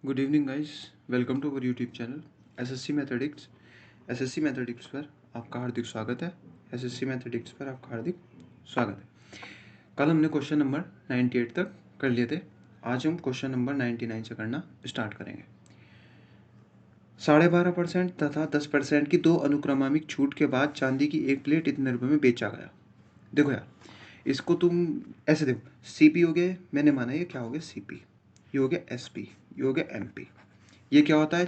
Good evening guys, welcome to our YouTube channel SSC mathematics. SSC mathematics पर आपका हार्दिक स्वागत है। एसएससी मैथमेटिक्स पर आपका हार्दिक स्वागत है। कल हमने क्वेश्चन नंबर 98 तक कर लिए थे। आज हम क्वेश्चन नंबर 99 से करना स्टार्ट करेंगे। 12.5% तथा 10% की दो अनुक्रमिक छूट के बाद चांदी की एक प्लेट इतने रुपए में बेचा गया। देखो यार, इसको तुम ऐसे देखो, सीपी हो गया, मैंने माना ये क्या हो गया, सीपी, ये हो गया एसपी, ये हो गया एमपी। ये क्या होता है,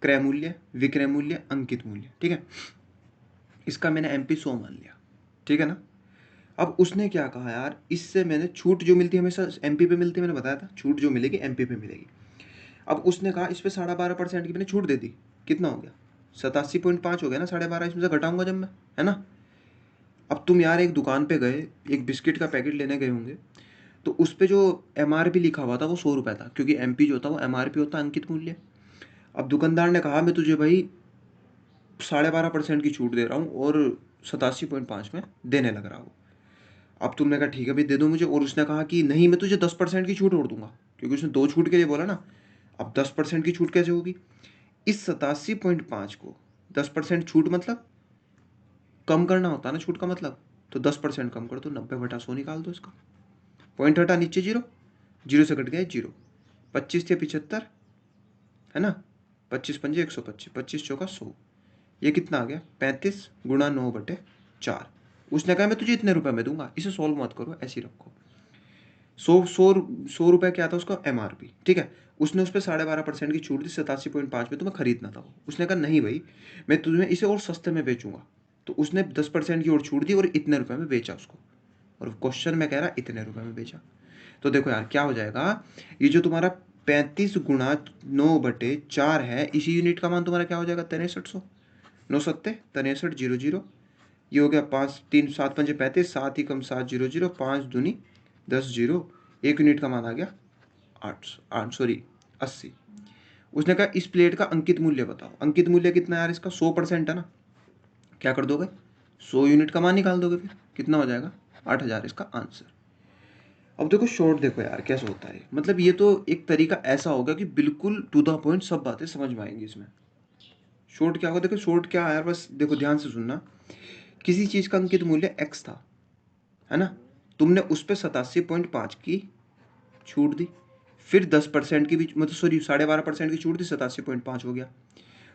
क्रय मूल्य, विक्रय मूल्य, अंकित मूल्य। ठीक है, इसका मैंने एमपी 100 मान लिया। ठीक है ना। अब उसने क्या कहा यार, इससे मैंने छूट जो मिलती है हमेशा एमपी पे मिलती है, मैंने बताया था छूट जो मिलेगी एमपी पे मिलेगी। अब उसने कहा इस पे 12.5% की मैंने छूट दे दी। कितना हो गया, 87.5 हो गया ना। 12.5 इसमें से घटाऊंगा जब मैं, है ना। अब तुम यार एक दुकान पे गए, एक बिस्किट का पैकेट लेने गए होंगे, तो उस पर जो एमआरपी लिखा हुआ था वो 100 रुपये था, क्योंकि एमपी जो था वो एमआरपी होता है, अंकित मूल्य। अब दुकानदार ने कहा मैं तुझे भाई 12.5% की छूट दे रहा हूँ और 87.5 में देने लग रहा हूँ। अब तुमने कहा ठीक है भाई दे दो मुझे, और उसने कहा कि नहीं मैं तुझे 10% की छूट और दूंगा, क्योंकि उसने दो छूट के लिए बोला ना। अब 10% की छूट कैसे होगी, इस 87.5 को 10% छूट मतलब कम करना होता है ना, छूट का मतलब। तो 10% कम कर दो, 90/100 निकाल दो इसका। पॉइंट हटा, नीचे जीरो, जीरो से कट गया जीरो। 25 थे 75, है ना। 25×5 125, 25×4 = 100। ये कितना आ गया, 35 गुणा 9/4। उसने कहा मैं तुझे इतने रुपए में दूंगा। इसे सॉल्व मत करो, ऐसे ही रखो। 100 रुपए क्या था उसका एमआरपी। ठीक है, उसने उस पर 12.5% की छूट दी, 87.5 में तुम्हें खरीदना था वो। उसने कहा नहीं भाई, मैं तुम्हें इसे और सस्ते में बेचूंगा। तो उसने 10% की और छूट दी और इतने रुपए में बेचा उसको। और क्वेश्चन में कह रहा इतने रुपए में बेचा। तो देखो यार क्या हो जाएगा, ये जो तुम्हारा 35 गुणा 9/4 है, इसी यूनिट का मान तुम्हारा क्या हो जाएगा, 6300। 9×7 = 63 0 0। ये हो गया 5 3 7 5 35, 7 ही कम 7 0 0, 5 दूनी 10 0। एक यूनिट का मान आ गया 80। उसने कहा इस प्लेट का अंकित मूल्य बताओ। अंकित मूल्य कितना है यार इसका, 100% है ना। क्या कर दोगे, 100 यूनिट का मान निकाल दोगे, फिर कितना हो जाएगा, 8000 इसका आंसर। अब देखो शॉर्ट, देखो यार कैसे होता है, मतलब ये तो एक तरीका ऐसा होगा कि बिल्कुल टू द पॉइंट सब बातें समझ में आएंगी इसमें। शॉर्ट क्या होगा, देखो शॉर्ट क्या है यार, बस देखो ध्यान से सुनना। किसी चीज का अंकित मूल्य x था, है ना। तुमने उस पर 87.5 की छूट दी, फिर 10% की भी, मतलब सॉरी 12.5% की छूट दी, 87.5 हो गया।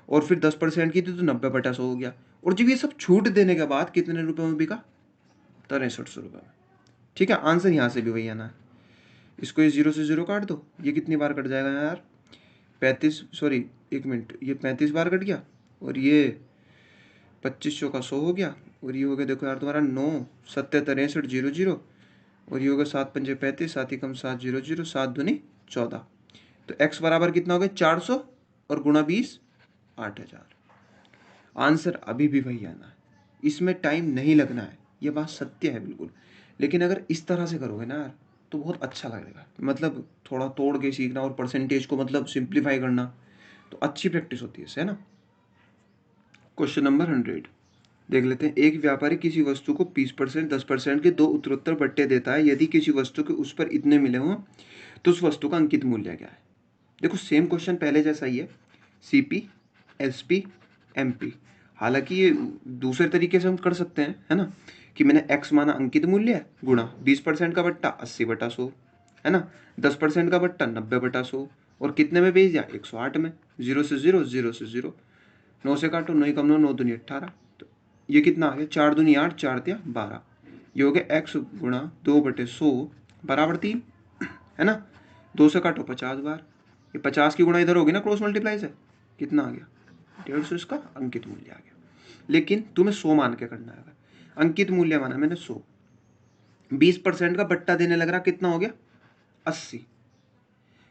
और फिर 10% की थी तो 90/100 हो गया। और जब ये सब छूट देने के बाद कितने रुपए में बिका, 6300 रुपये में। ठीक है, आंसर यहाँ से भी वही आना है। इसको ये 0 से 0 काट दो, ये कितनी बार कट जाएगा यार, 35, सॉरी 1 मिनट, ये 35 बार कट गया, और ये 25×100 हो गया, और ये हो गया देखो यार तुम्हारा 9×7 = 63 0 0। और ये होगा 7×5 = 35, 7 ही कम 7 0 0, 7 दूनी 14। तो x बराबर कितना हो गया, 400, और गुणा 20 8000। आंसर अभी भी वही आना है, इसमें टाइम नहीं लगना है, ये बात सत्य है बिल्कुल। लेकिन अगर इस तरह से करोगे ना यार तो बहुत अच्छा लगेगा, मतलब थोड़ा तोड़ के सीखना और परसेंटेज को मतलब सिंप्लीफाई करना, तो अच्छी प्रैक्टिस होती है इससे, है ना। क्वेश्चन नंबर 100 देख लेते हैं। एक व्यापारी किसी वस्तु को 20%, 10% के दो उत्तरोत्तर बट्टे देता है। यदि किसी वस्तु के उस पर इतने मिले हों तो उस वस्तु का अंकित मूल्य क्या है। देखो सेम क्वेश्चन पहले जैसा ही है, सीपी, एसपी, एमपी। हालांकि ये दूसरे तरीके से हम कर सकते हैं, है ना, कि मैंने एक्स माना अंकित मूल्य गुणा 20% का बट्टा 80/100, है ना, 10% का बट्टा 90/100, और कितने में भेज दिया, 108 में। 0 से 0, 0 से 0, 9 से काटो, 9 कम 9, 9 दूनी 18। तो ये कितना आ गया, 4 दूनी 8, 4 तिया 12। ये हो गया x गुणा 2/100 बराबर 3, है ना। 2 से काटो 50 बार, ये 50 की गुणा इधर होगी ना क्रॉस मल्टीप्लाई से, कितना आ गया, 150। इसका अंकित मूल्य आ गया। लेकिन तुम्हें 100 मान के करना है। अंकित मूल्य माना मैंने 100, 20% का बट्टा देने लग रहा, कितना हो गया, 80।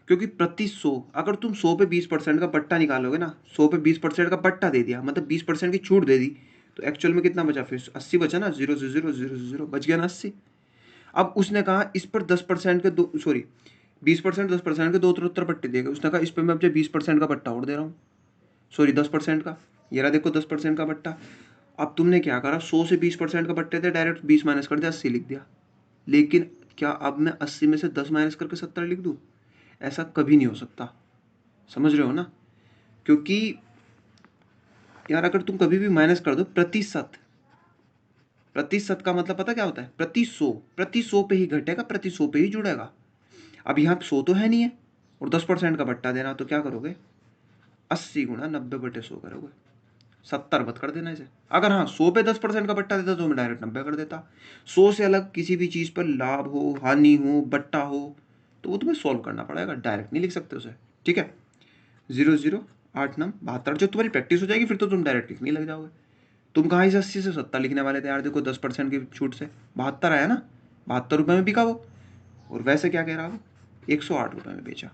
क्योंकि प्रति 100, अगर तुम 100 पे 20% का बट्टा निकालोगे ना, 100 पे 20% का बट्टा दे दिया, मतलब 20% की छूट दे दी, तो एक्चुअल में कितना बचा, फिर 80 बचा ना। 0 से 0, 0 से 0, बच गया ना 80। अब उसने कहा इस पर 10% के दो, सॉरी 20%, 10% के दो उत्तर बट्टे दिए गए। उसने कहा इस पर मैं अब 20% का बट्टा और दे रहा हूँ, सॉरी 10% का। ये रहा देखो 10% का बट्टा। अब तुमने क्या करा, 100 से 20% का बट्टे थे, डायरेक्ट 20 माइनस कर दिया, 80 लिख दिया। लेकिन क्या अब मैं 80 में से 10 माइनस करके 70 लिख दूँ, ऐसा कभी नहीं हो सकता। समझ रहे हो ना? क्योंकि यार अगर तुम कभी भी माइनस कर दो प्रतिशत, प्रतिशत का मतलब पता क्या होता है? प्रति सौ पे ही घटेगा, प्रति सौ पे ही जुड़ेगा। अब यहाँ 100 तो है नहीं है, और 10% का बट्टा देना, तो क्या करोगे? 80 गुणा 90/100 करोगे, 70 मत कर देना इसे। अगर हाँ 100 पे 10% का बट्टा देता तो मैं डायरेक्ट 90 कर देता। 100 से अलग किसी भी चीज पर लाभ हो, हानि हो, बट्टा हो, तो वो तुम्हें सॉल्व करना पड़ेगा, डायरेक्ट नहीं लिख सकते उसे। ठीक है, 0, 0, 8, 9, 72 जब तुम्हारी प्रैक्टिस हो जाएगी फिर तो तुम डायरेक्ट लिखने लग जाओगे। तुम कहाँ इस 80 से 70 लिखने वाले थे यार? देखो 10% की छूट से 72 आया ना, 72 रुपये में बिका वो। और वैसे क्या कह रहा वो? 108 रुपये में बेचा।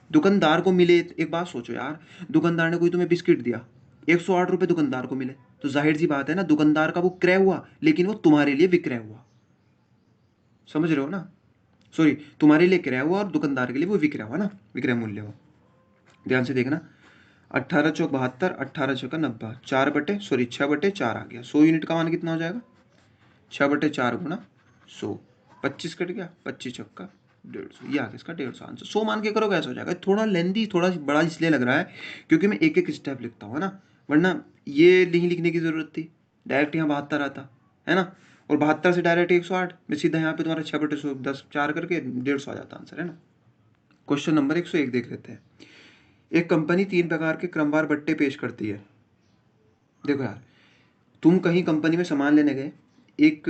दुकानदार को मिले, एक बात सोचो यार, दुकानदार ने कोई तुम्हें बिस्किट दिया, 108 रुपये दुकानदार को मिले, तो जाहिर सी बात है ना, दुकानदार का वो क्रय हुआ, लेकिन वो तुम्हारे लिए विक्रय हुआ। समझ रहे हो ना? सॉरी, तुम्हारे लिए क्रय हुआ और दुकानदार के लिए वो विक्रय हुआ ना, विक्रय मूल्य हुआ। ध्यान से देखना, 18 चौक 72, 18 छक्का 90, 6/4 आ गया। 100 यूनिट का मान कितना हो जाएगा? 6/4 गुणा 100, 25 कट गया, 25 छक्का 150, ये आ गया इसका 150 आंसर। 100 मान के करोगे ऐसा हो जाएगा। थोड़ा लेंदी, थोड़ा बड़ा इसलिए लग रहा है क्योंकि मैं एक एक स्टेप लिखता हूँ ना, वरना ये नहीं लिखने की जरूरत थी, डायरेक्ट यहाँ 72 आता है ना, और 72 से डायरेक्ट 108 में सीधा यहाँ पे तुम्हारा 6/100 10 4 करके 150 आ जाता आंसर, है ना। क्वेश्चन नंबर 101 देख लेते हैं। एक कंपनी 3 प्रकार के क्रमवार बट्टे पेश करती है। देखो यार, तुम कहीं कंपनी में सामान लेने गए, एक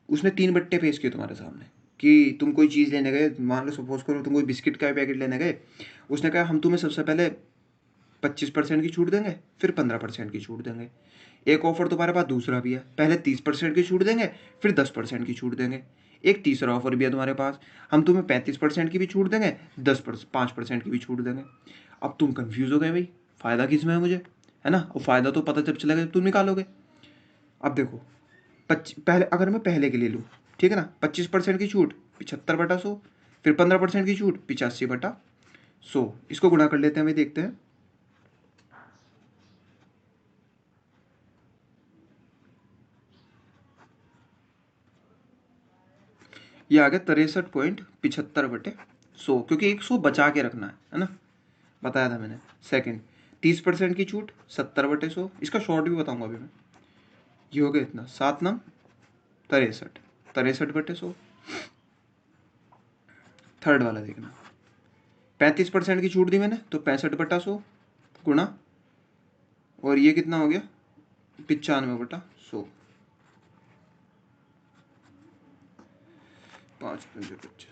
उसने 3 बट्टे पेश किए तुम्हारे सामने कि तुम कोई चीज़ लेने गए, मान लो सपोज करो तुम कोई बिस्किट का पैकेट लेने गए, उसने कहा हम तुम्हें सबसे पहले 25% की छूट देंगे, फिर 15% की छूट देंगे। एक ऑफर तुम्हारे पास दूसरा भी है, पहले 30% की छूट देंगे, फिर 10% की छूट देंगे। एक तीसरा ऑफर भी है तुम्हारे पास, हम तुम्हें 35% की भी छूट देंगे, 5% की भी छूट देंगे। अब तुम कंफ्यूज हो गए भाई, फ़ायदा किस में है मुझे, है ना। और फ़ायदा तो पता जब चलेगा जब तुम निकालोगे। अब देखो, पहले अगर मैं पहले के लिए लूँ, ठीक है ना, 25% की छूट 75/100, फिर 15% की छूट 85/100। इसको गुणा कर लेते हैं, भाई देखते हैं। ये आ गया 63.75/100, क्योंकि 100 बचा के रखना है ना, बताया था मैंने। सेकंड, 30% की छूट 70/100, इसका शॉर्ट भी बताऊंगा अभी मैं। ये हो गया इतना, 7×9 = 63, 63/100। थर्ड वाला देखना, 35% की छूट दी मैंने तो 65/100 गुणा, और ये कितना हो गया 95/100, 5×25।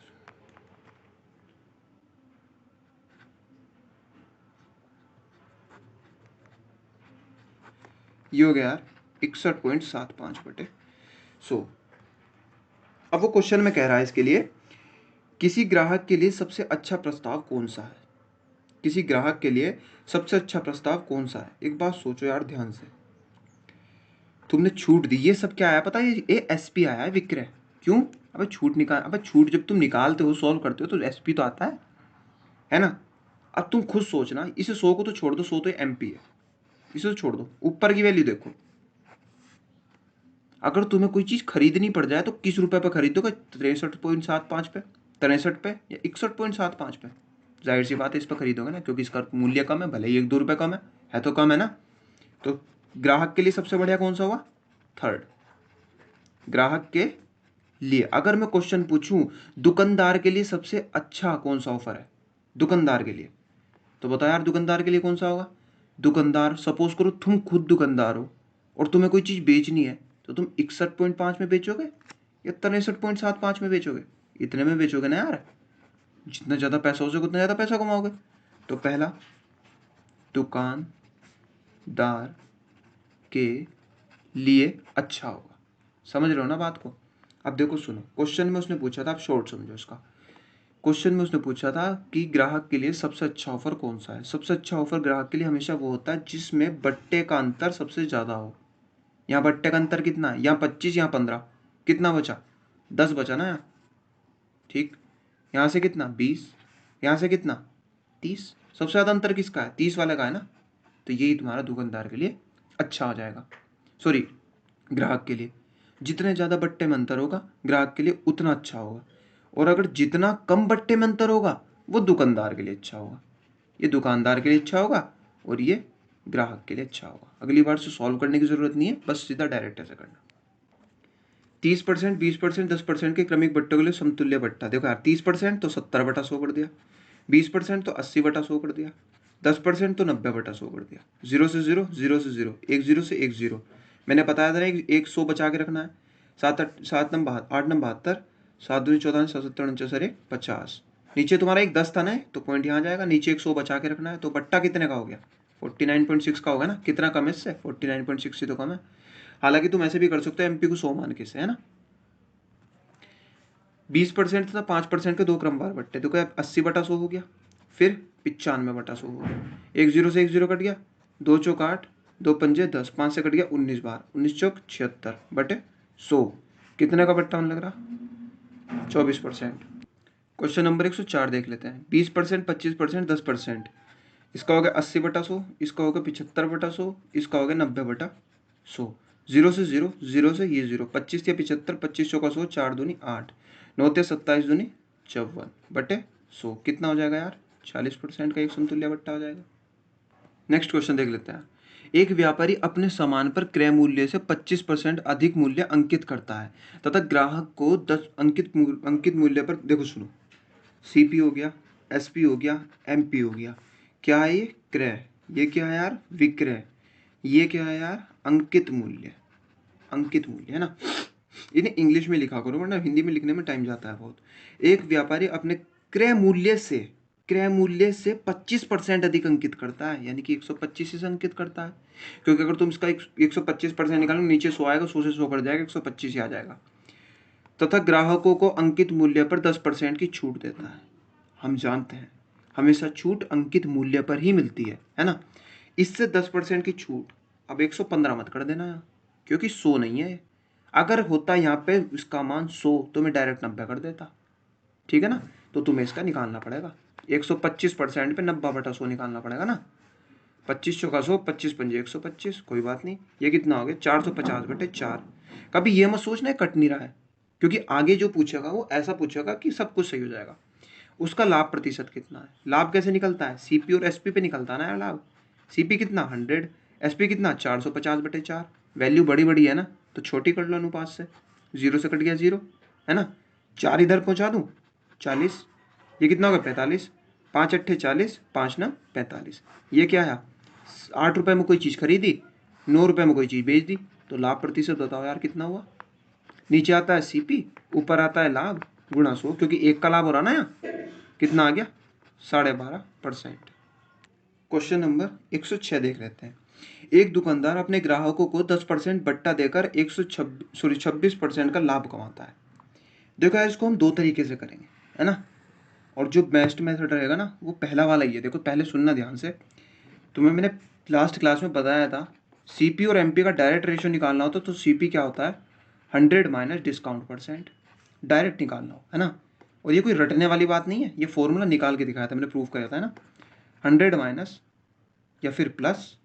ये हो गया यार 61.75/100। अब वो क्वेश्चन में कह रहा है इसके लिए, किसी ग्राहक के लिए सबसे अच्छा प्रस्ताव कौन सा है? किसी ग्राहक के लिए सबसे अच्छा प्रस्ताव कौन सा है? एक बात सोचो यार ध्यान से, तुमने छूट दी, ये सब क्या आया पता है? ये एसपी आया है, विक्रय। क्यों? अबे छूट निकाल, अबे छूट जब तुम निकालते हो, सॉल्व करते हो, तो एसपी तो आता है ना। अब तुम खुद सोचना, इसे 100 को तो छोड़ दो, 100 तो एमपी है, इसे तो छोड़ दो, ऊपर की वैल्यू देखो। अगर तुम्हें कोई चीज खरीदनी पड़ जाए तो किस रुपए पे खरीदोगे? 63.75 पे, 63 पे, या 61.75 पे? जाहिर सी बात है इस पर खरीदोगे ना, क्योंकि इसका मूल्य कम है, भले ही 1-2 रुपए कम है तो कम है ना। तो ग्राहक के लिए सबसे बढ़िया कौन सा हुआ? थर्ड, ग्राहक के लिए। अगर मैं क्वेश्चन पूछूं दुकानदार के लिए सबसे अच्छा कौन सा ऑफर है दुकानदार के लिए, तो बताओ यार दुकानदार के लिए कौन सा होगा? दुकानदार, सपोज करो तुम खुद दुकानदार हो और तुम्हें कोई चीज बेचनी है, तो तुम 61.5 में बेचोगे या 63.75 में बेचोगे? इतने में बेचोगे ना यार, जितना ज्यादा पैसा हो सके उतना ज्यादा पैसा कमाओगे। तो पहला, दुकानदार के लिए अच्छा होगा। समझ रहे हो ना बात को? अब देखो सुनो, क्वेश्चन में उसने पूछा था, आप शॉर्ट समझो इसका। क्वेश्चन में उसने पूछा था कि ग्राहक के लिए सबसे अच्छा ऑफर कौन सा है। सबसे अच्छा ऑफर ग्राहक के लिए हमेशा वो होता है जिसमें बट्टे का अंतर सबसे ज्यादा हो। यहाँ बट्टे का अंतर कितना है? यहाँ 25, यहाँ 15, कितना बचा? 10 बचा ना यहाँ, ठीक। यहाँ से कितना? 20, यहाँ से कितना? 30। सबसे ज्यादा अंतर किसका है? 30 वाले का है ना। तो यही तुम्हारा दुकानदार के लिए अच्छा हो जाएगा, सॉरी ग्राहक के लिए। जितने ज्यादा बट्टे में अंतर होगा ग्राहक के लिए उतना अच्छा होगा, और अगर जितना कम बट्टे में अंतर होगा वो दुकानदार के लिए अच्छा होगा, ये दुकानदार के लिए अच्छा होगा और ये ग्राहक के लिए अच्छा होगा। अगली बार से सॉल्व करने की जरूरत नहीं है, बस सीधा डायरेक्ट ऐसे करना। 30%, 20%, 10% के क्रमिक बट्टों के लिए समतुल्य बट्टा। देखो यार 30% तो 70/100 कर दिया, 20% तो 80/100 कर दिया, 10% तो 90/100 कर दिया। 0 से 0, 0 से 0, 1 0 से 1 0। मैंने बताया था ना एक 100 बचा के रखना है। 7 नंबर 8 नंबर 72, 7 दूनी 14, 7 7 49 1 50। नीचे तुम्हारा एक 10 था ना, तो पॉइंट यहाँ जाएगा, नीचे एक 100 बचा के रखना है। तो बट्टा कितने का हो गया? 49.6 का होगा ना। कितना कम है इससे? 49.6 से तो कम है। हालांकि तुम ऐसे भी कर सकते हो एमपी को 100 मान के से, है ना। 20% तथा 5% के दो क्रमवार बट्टे, तो क्या 80/100 हो गया, फिर 95/100 हो गया। 1 0 से 1 0 कट गया, 2 चौक 8, 2 पंजे 10, 5 से कट गया 19 बार, 19 चौक 76/100। कितने का बट्टा लग रहा? 24%। क्वेश्चन नंबर 104 देख लेते हैं। 20%, 25%, 10%। इसका हो गया 80/100, इसका हो गया 75/100, इसका हो गया 90/100। 0 से 0, 0 से ये 0, 25 या 75, 25 चौका 100, 4 दूनी 8, 9 ते 27 दूनी 54/100। कितना हो जाएगा यार? 40% का एक समतुल्य बट्टा हो जाएगा। नेक्स्ट क्वेश्चन देख लेते हैं। एक व्यापारी अपने सामान पर क्रय मूल्य से 25% अधिक मूल्य अंकित करता है तथा ग्राहक को 10 अंकित मूल्य पर, देखो सुनो, सीपी हो गया, एसपी हो गया, एमपी हो गया। क्या है ये? क्रय। ये क्या है यार? विक्रय। ये क्या है यार? अंकित मूल्य। अंकित मूल्य है ना। इन्हें इंग्लिश में लिखा करो वरना हिंदी में लिखने में टाइम जाता है बहुत। एक व्यापारी अपने क्रय मूल्य से 25% अधिक अंकित करता है, यानी कि 125 से अंकित करता है। क्योंकि अगर तुम इसका 125% निकालो, नीचे 100 आएगा, 100 से 100 कर जाएगा, 125 ही आ जाएगा। तथा ग्राहकों को अंकित मूल्य पर 10% की छूट देता है। हम जानते हैं हमेशा छूट अंकित मूल्य पर ही मिलती है ना। इससे 10% की छूट। अब 115 मत कर देना क्योंकि 100 नहीं है। अगर होता यहाँ पे इसका मान 100 तो मैं डायरेक्ट 90 कर देता, ठीक है ना। तो तुम्हें इसका निकालना पड़ेगा 125% पे 90/100 निकालना पड़ेगा ना। 25 चौका 100, 25 पंजे 125, कोई बात नहीं। ये कितना हो गया? 450/4। कभी ये मत सोचना कट नहीं रहा है, क्योंकि आगे जो पूछेगा वो ऐसा पूछेगा कि सब कुछ सही हो जाएगा। उसका लाभ प्रतिशत कितना है? लाभ कैसे निकलता है? सीपी और एसपी पे निकलता है ना यार लाभ। सीपी कितना? 100, एसपी कितना? 450/4। वैल्यू बड़ी बड़ी है ना, तो छोटी कर लो अनुपात से। 0 से कट गया 0, है ना। 4 इधर पहुंचा दूं, 40। ये कितना होगा? 45। 5 अट्ठे 40, 5 9 45। ये क्या है? 8 रुपए में कोई चीज़ खरीदी, 9 रुपए में कोई चीज़ बेच दी, तो लाभ प्रतिशत बताओ यार कितना हुआ। नीचे आता है सीपी, ऊपर आता है लाभ, गुणा 100, क्योंकि एक का लाभ हो रहा ना यहाँ। कितना आ गया? 12.5%। क्वेश्चन नंबर 106 देख लेते हैं। एक दुकानदार अपने ग्राहकों को 10% बट्टा देकर 26% का लाभ कमाता है। देखो यार इसको हम दो तरीके से करेंगे, है ना। और जो बेस्ट मेथड रहेगा ना वो पहला वाला ही है। देखो पहले सुनना ध्यान से। तुम्हें मैंने लास्ट क्लास में बताया था, सीपी और एमपी का डायरेक्ट रेशियो निकालना होता तो सीपी क्या होता है? 100 माइनस डिस्काउंट परसेंट। डायरेक्ट निकालना हो, है ना। और ये कोई रटने वाली बात नहीं है, ये फॉर्मूला निकाल के दिखाया था मैंने, प्रूफ किया था, है ना। 100 माइनस या फिर प्लस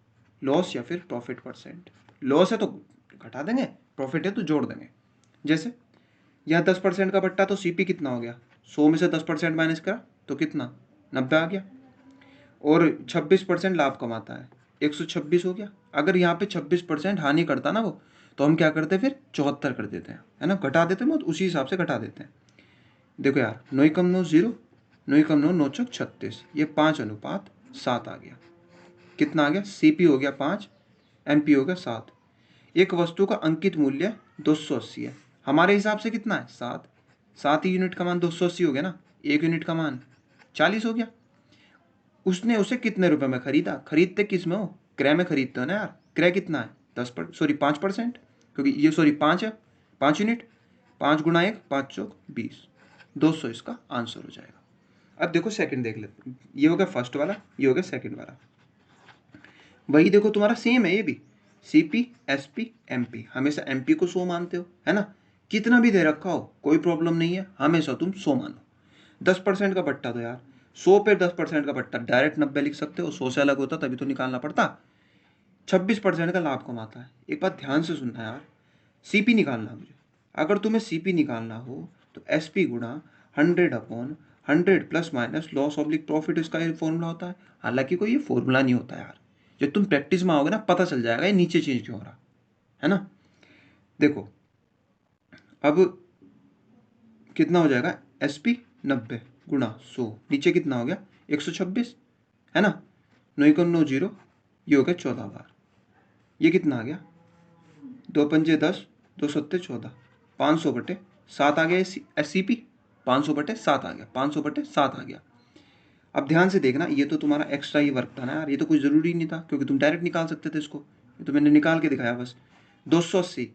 लॉस या फिर प्रॉफिट परसेंट। लॉस है तो घटा देंगे, प्रॉफिट है तो जोड़ देंगे। जैसे यहाँ 10% का बट्टा, तो सीपी कितना हो गया? 100 में से 10% माइनस करा तो कितना? 90 आ गया। और 26% लाभ कमाता है, 126 हो गया। अगर यहाँ पे 26% हानि करता ना वो, तो हम क्या करते फिर? 74 कर देते हैं, है ना। घटा देते हैं, उसी हिसाब से घटा देते हैं। देखो यार 9 कम 9 0, 9 कम 9 9 चौक 36, ये 5:7 आ गया। कितना आ गया? सीपी हो गया 5, एमपी हो गया 7। एक वस्तु का अंकित मूल्य 280 है, हमारे हिसाब से कितना है? 7। 7 ही यूनिट का मान 280 हो गया ना। 1 यूनिट का मान 40 हो गया। उसने उसे कितने रुपए में खरीदा? खरीदते किस में हो? क्रय में खरीदते हो ना यार। क्रय कितना है? 5%, क्योंकि ये 5 है, 5 यूनिट। 5 गुणा 1, 5 चौक 20, 200 इसका आंसर हो जाएगा। अब देखो सेकंड देख लेते हैं। ये हो गया फर्स्ट वाला, ये हो गया सेकंड वाला। वही देखो तुम्हारा सेम है ये भी। CP, SP, MP. हमेशा एमपी को 100 मानते हो, है ना। कितना भी दे रखा हो कोई प्रॉब्लम नहीं है, हमेशा तुम 100 मानो। 10% का बट्टा तो यार 100 पे 10% का बट्टा डायरेक्ट 90 लिख सकते हो, 100 से अलग होता तभी तो निकालना पड़ता। 26% का लाभ कमाता है। एक बात ध्यान से सुनना यार, सीपी निकालना मुझे। अगर तुम्हें सीपी निकालना हो तो एसपी गुणा 100 upon 100 plus minus loss oblique profit, इसका ये फॉर्मूला होता है। हालांकि कोई ये फॉर्मूला नहीं होता यार, जब तुम प्रैक्टिस में आओगे ना पता चल जाएगा ये नीचे चेंज क्यों हो रहा है ना। देखो अब कितना हो जाएगा, SP 90 गुणा 100, नीचे कितना हो गया 126 है ना, 9 को 9 0, ये हो गया 14 बार। ये कितना आ गया, 2 पंजे 10, 2 सत्ते 14, 500/7 आ गया SCP, 500/7 आ गया, 500/7 आ गया। अब ध्यान से देखना, ये तो तुम्हारा एक्स्ट्रा ही वर्क था ना यार, ये तो कुछ ज़रूरी नहीं था क्योंकि तुम डायरेक्ट निकाल सकते थे इसको, ये तो मैंने निकाल के दिखाया बस। 280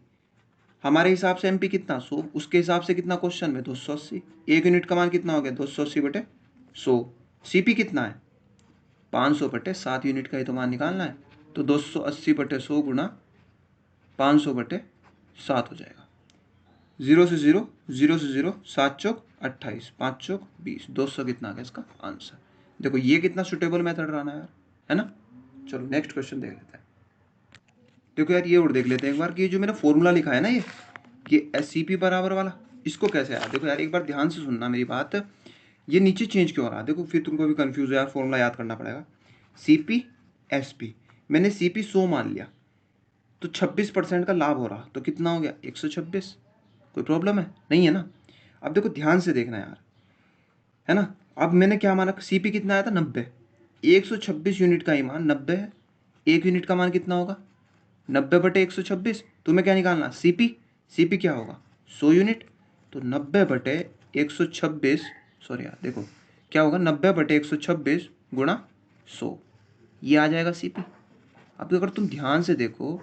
हमारे हिसाब से MP कितना 100, उसके हिसाब से कितना क्वेश्चन में 280, 1 यूनिट का मान कितना हो गया 280/100। CP कितना है 500/7 यूनिट का ही तो मान निकालना है, तो 280/100 गुणा 500/7 हो जाएगा। 0 से 0, 0 से 0, 7 चौक 28, 5 चौक 20, 200 कितना आ गया इसका आंसर। देखो ये कितना सुटेबल मेथड रहा ना यार, है ना। चलो नेक्स्ट क्वेश्चन देख लेते हैं। देखो यार ये और देख लेते हैं एक बार कि जो मैंने फॉर्मूला लिखा है ना ये SCP बराबर वाला, इसको कैसे आया। देखो यार एक बार ध्यान से सुनना मेरी बात, ये नीचे चेंज क्यों हो रहा है, देखो फिर तुमको भी कंफ्यूज है यार, फॉर्मूला याद करना पड़ेगा। CP SP, मैंने CP 100 मान लिया तो 26% का लाभ हो रहा, तो कितना हो गया 126। कोई प्रॉब्लम है नहीं है ना। अब देखो ध्यान से देखना यार, है ना। अब मैंने क्या माना, CP कितना आया था 90, 126 यूनिट का ही मान 90 है, 1 यूनिट का मान कितना होगा 90/126। तुम्हें क्या निकालना CP क्या होगा 100 यूनिट, तो 90/126, सॉरी यार देखो क्या होगा 90/126 गुणा 100, ये आ जाएगा CP। अब अगर तुम ध्यान से देखो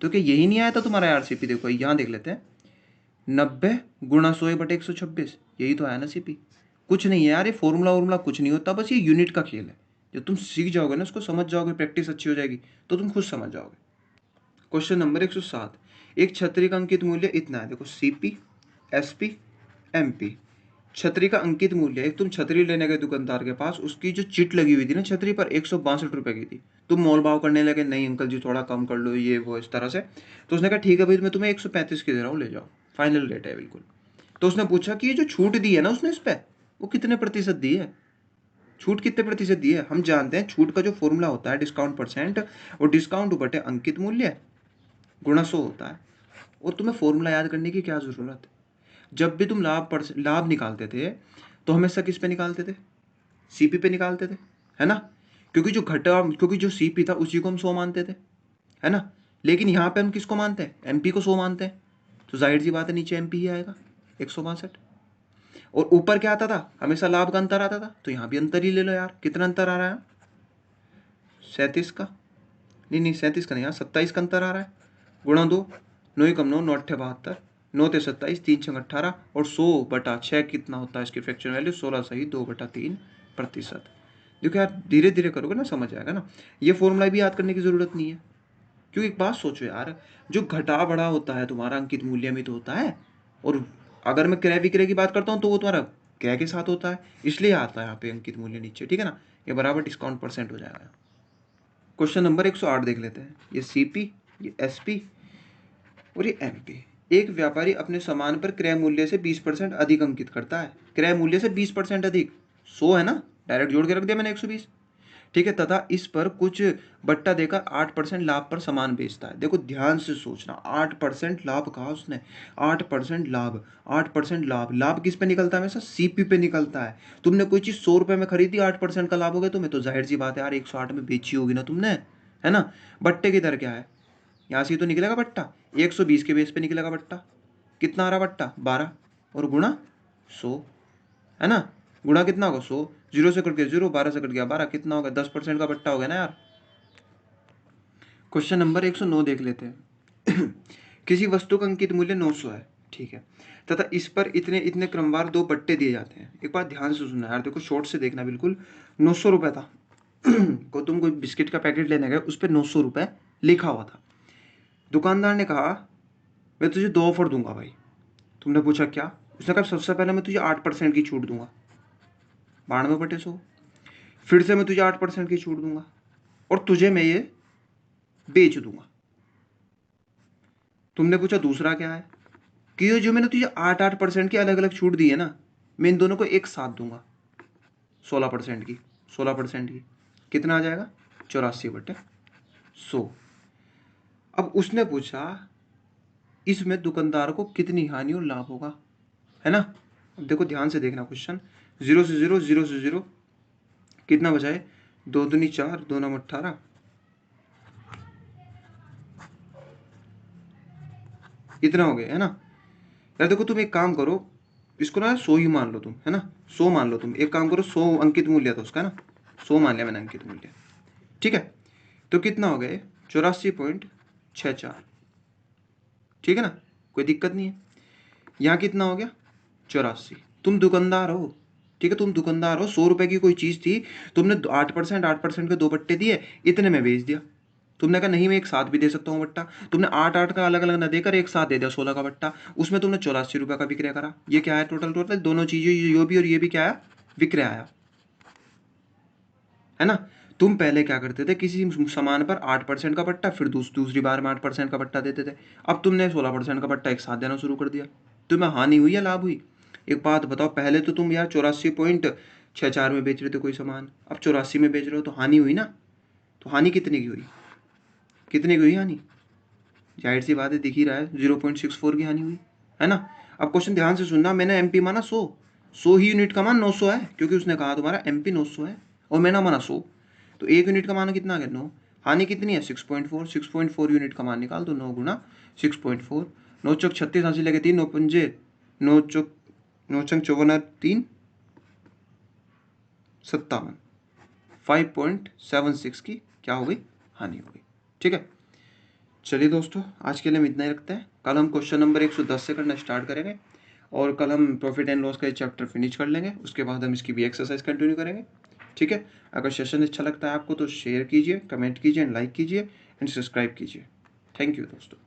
तो क्या यही नहीं आया था तुम्हारा यार CP, देखो यहाँ देख लेते हैं 90 गुणा 100/126, यही तो आया ना CP। कुछ नहीं है यार, ये फॉर्मूला कुछ नहीं होता, बस ये यूनिट का खेल है। जब तुम सीख जाओगे ना, उसको समझ जाओगे, प्रैक्टिस अच्छी हो जाएगी तो तुम खुद समझ जाओगे। क्वेश्चन नंबर 107, एक छतरी का अंकित मूल्य इतना है। देखो CP SP MP, छतरी का अंकित मूल्य, एक तुम छतरी लेने गए दुकानदार के पास, उसकी जो चिट लगी हुई थी ना छतरी पर 162 रुपए की थी। तुम मोल भाव करने लगे, नहीं अंकल जी थोड़ा कम कर लो, ये वो इस तरह से। तो उसने कहा ठीक है भाई मैं तुम्हें 135 की दे रहा हूँ, ले जाओ, फाइनल रेट है बिल्कुल। तो उसने पूछा कि ये जो छूट दी है ना उसने इस पर, वो कितने प्रतिशत दी है, छूट कितने प्रतिशत दी है। हम जानते हैं छूट का जो फॉर्मूला होता है डिस्काउंट परसेंट, और डिस्काउंट बटे अंकित मूल्य गुणा 100 होता है। और तुम्हें फॉर्मूला याद करने की क्या ज़रूरत है, जब भी तुम लाभ निकालते थे तो हमेशा किस पे निकालते थे, CP पे निकालते थे, है ना। क्योंकि जो CP था उसी को हम 100 मानते थे, है ना। लेकिन यहाँ पे हम किसको मानते हैं, MP को 100 मानते हैं, तो जाहिर सी बात है नीचे MP ही आएगा 162। और ऊपर क्या आता था, हमेशा लाभ का अंतर आता था, तो यहाँ भी अंतर ही ले लो यार, कितना अंतर आ रहा है 37 का, नहीं 37 का नहीं यार 27 का अंतर आ रहा है, गुणा 2, 9 कम 9, 9 8 72, 9 ते 27, 3 6 18, और 100/6 कितना होता है इसकी फ्रैक्शन वैल्यू 16 सही 2/3%। देखो यार धीरे धीरे करोगे ना समझ आएगा ना। ये फॉर्मूला भी याद करने की जरूरत नहीं है, क्योंकि एक बात सोचो यार, जो घटा बढ़ा होता है तुम्हारा अंकित मूल्य में तो होता है, और अगर मैं क्रय विक्रय की बात करता हूँ तो वो तुम्हारा क्रय के साथ होता है, इसलिए आता है यहाँ पे अंकित मूल्य नीचे, ठीक है ना। ये बराबर डिस्काउंट परसेंट हो जाएगा। क्वेश्चन नंबर 108 देख लेते हैं। ये CP, ये SP और ये MP। एक व्यापारी अपने सामान पर क्रय मूल्य से 20% अधिक अंकित करता है, क्रय मूल्य से 20% अधिक, 100 है ना, डायरेक्ट जोड़ के रख दिया मैंने 120, ठीक है, तथा इस पर कुछ बट्टा देकर 8% लाभ पर सामान बेचता है। देखो ध्यान से सोचना, 8% लाभ कहा उसने, 8% लाभ, 8% लाभ, लाभ किस पे निकलता है हमेशा CP पे निकलता है। तुमने कोई चीज़ 100 रुपये में खरीदी, 8% का लाभ हो गया तुम्हें, तो जाहिर सी बात है यार 108 में बेची होगी ना तुमने, है ना। बट्टे की दर क्या है, यहाँ से तो निकलेगा बट्टा, 120 के बेस पे निकलेगा बट्टा, कितना आ रहा बट्टा 12, और गुणा 100, है ना। गुणा कितना होगा 100, 0 से कट गया 0, 12 से कट गया 12, कितना होगा 10% का बट्टा हो गया ना यार। क्वेश्चन नंबर 109 देख लेते हैं। किसी वस्तु का अंकित मूल्य 900 है, ठीक है, तथा इस पर इतने इतने क्रमवार 2 बट्टे दिए जाते हैं। एक बात ध्यान से सुनना यार, देखो शॉर्ट से देखना बिल्कुल। 900 रुपये था को तुम कोई बिस्किट का पैकेट लेने गए, उस पर 900 रुपये लिखा हुआ था। दुकानदार ने कहा मैं तुझे 2 ऑफर दूंगा भाई। तुमने पूछा क्या, उसने कहा सबसे पहले मैं तुझे 8% की छूट दूंगा 92/100, फिर से मैं तुझे 8% की छूट दूंगा, और तुझे मैं ये बेच दूंगा। तुमने पूछा दूसरा क्या है, कि ये जो मैंने तुझे 8% की अलग अलग छूट दी है ना, मैं इन दोनों को एक साथ दूंगा। 16% की, 16% की कितना आ जाएगा 84/100। अब उसने पूछा इसमें दुकानदार को कितनी हानि और लाभ होगा, है ना। अब देखो ध्यान से देखना क्वेश्चन, 0 से 0, 0 से 0 कितना बचाए, 2 दूनी 4, 2 9 18, इतना हो गया, है ना। यार देखो तुम एक काम करो, इसको ना 100 ही मान लो तुम, है ना, 100 मान लो तुम। एक काम करो, 100 अंकित मूल्य था उसका, है ना, 100 मान लिया मैंने अंकित मूल्य, ठीक है। तो कितना हो गया 84.64, ठीक है ना, कोई दिक्कत नहीं है। यहाँ कितना हो गया 84। तुम दुकानदार हो, ठीक है, तुम दुकानदार हो, 100 रुपए की कोई चीज़ थी, तुमने 8%, 8% के 2 बट्टे दिए, इतने में बेच दिया। तुमने कहा नहीं मैं एक साथ भी दे सकता हूँ बट्टा, तुमने 8 का अलग अलग ना देकर एक साथ दे दिया 16 का बट्टा, उसमें तुमने 84 रुपये का विक्रय करा। ये क्या है टोटल, टोटल दोनों चीजें, ये भी और ये भी क्या आया, विक्रय आया, है ना। तुम पहले क्या करते थे, किसी सामान पर 8% का बट्टा, फिर दूसरी बार में 8% का बट्टा देते थे। अब तुमने 16% का बट्टा एक साथ देना शुरू कर दिया, तुम्हें हानि हुई या लाभ हुई। एक बात बताओ, पहले तो तुम यार 84.64 में बेच रहे थे कोई सामान, अब 84 में बेच रहे हो, तो हानि हुई ना। तो हानि कितने की हुई, कितने की हुई हानि, जाहिर सी बात है दिख ही रहा है 0.64 की हानि हुई, है ना। अब क्वेश्चन ध्यान से सुनना, मैंने एमपी माना 100 ही यूनिट का मान 900 है, क्योंकि उसने कहा तुम्हारा एमपी 900 है और मैंने माना 100, तो 1 यूनिट का मान कितना आ गया 9, हानि कितनी है 6.4, 6.4 यूनिट का मान निकाल दो, 9 गुना 6.4, 9 चौक 36, 80 लगे 3, 9 पंजे 9 चौक 9 चंग 54, 3 57, 5.76 की क्या हो गई, हानि हो गई, ठीक है। चलिए दोस्तों आज के लिए हम इतना ही रखते हैं, कल हम क्वेश्चन नंबर 110 से करना स्टार्ट करेंगे और कल हम प्रॉफिट एंड लॉस का चैप्टर फिनिश कर लेंगे, उसके बाद हम इसकी भी एक्सरसाइज कंटिन्यू करेंगे, ठीक है। अगर सेशन अच्छा लगता है आपको तो शेयर कीजिए, कमेंट कीजिए एंड लाइक कीजिए एंड सब्सक्राइब कीजिए। थैंक यू दोस्तों।